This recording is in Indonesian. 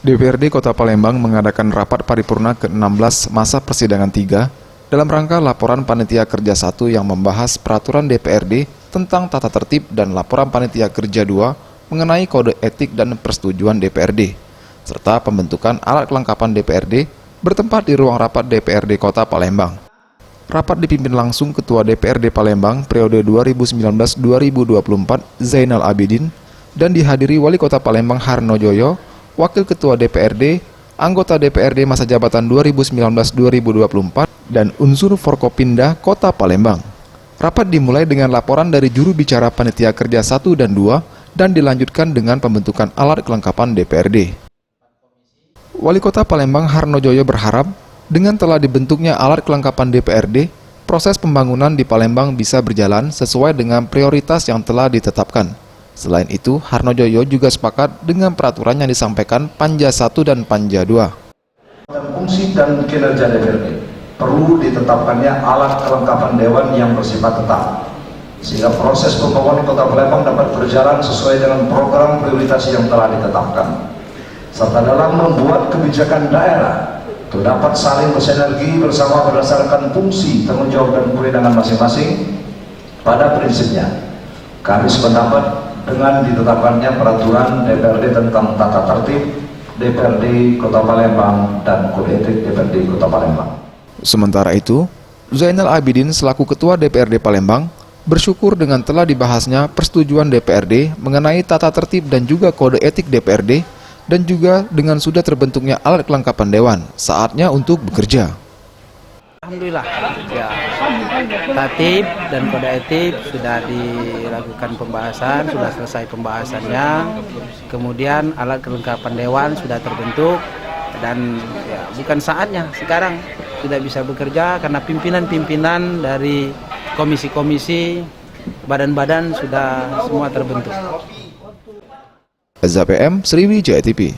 DPRD Kota Palembang mengadakan rapat paripurna ke-16 masa persidangan 3 dalam rangka laporan Panitia Kerja 1 yang membahas peraturan DPRD tentang tata tertib dan laporan Panitia Kerja 2 mengenai kode etik dan persetujuan DPRD, serta pembentukan alat kelengkapan DPRD bertempat di ruang rapat DPRD Kota Palembang. Rapat dipimpin langsung Ketua DPRD Palembang periode 2019-2024 Zainal Abidin dan dihadiri Wali Kota Palembang Harno Joyo, Wakil Ketua DPRD, anggota DPRD masa jabatan 2019-2024, dan unsur Forkopimda Kota Palembang. Rapat dimulai dengan laporan dari juru bicara Panitia Kerja 1 dan 2 dan dilanjutkan dengan pembentukan alat kelengkapan DPRD. Wali Kota Palembang Harno Joyo berharap dengan telah dibentuknya alat kelengkapan DPRD, proses pembangunan di Palembang bisa berjalan sesuai dengan prioritas yang telah ditetapkan. Selain itu, Harno Joyo juga sepakat dengan peraturan yang disampaikan Panja 1 dan Panja 2. Fungsi dan kinerja DPRD perlu ditetapkannya alat kelengkapan dewan yang bersifat tetap, sehingga proses pembangunan Kota Palembang dapat berjalan sesuai dengan program prioritas yang telah ditetapkan, serta dalam membuat kebijakan daerah itu dapat saling bersinergi bersama berdasarkan fungsi, tanggung jawab dan kewenangan masing-masing. Pada prinsipnya, kami sependapat dengan ditetapkannya peraturan DPRD tentang tata tertib DPRD Kota Palembang dan kode etik DPRD Kota Palembang. Sementara itu, Zainal Abidin selaku Ketua DPRD Palembang bersyukur dengan telah dibahasnya persetujuan DPRD mengenai tata tertib dan juga kode etik DPRD dan juga dengan sudah terbentuknya alat kelengkapan dewan, saatnya untuk bekerja. Alhamdulillah, ya, tatib dan kode etik sudah dilakukan pembahasan, sudah selesai pembahasannya. Kemudian alat kelengkapan dewan sudah terbentuk dan ya, bukan saatnya sekarang sudah bisa bekerja karena pimpinan-pimpinan dari komisi-komisi, badan-badan sudah semua terbentuk. ZPM Sriwijaya TV.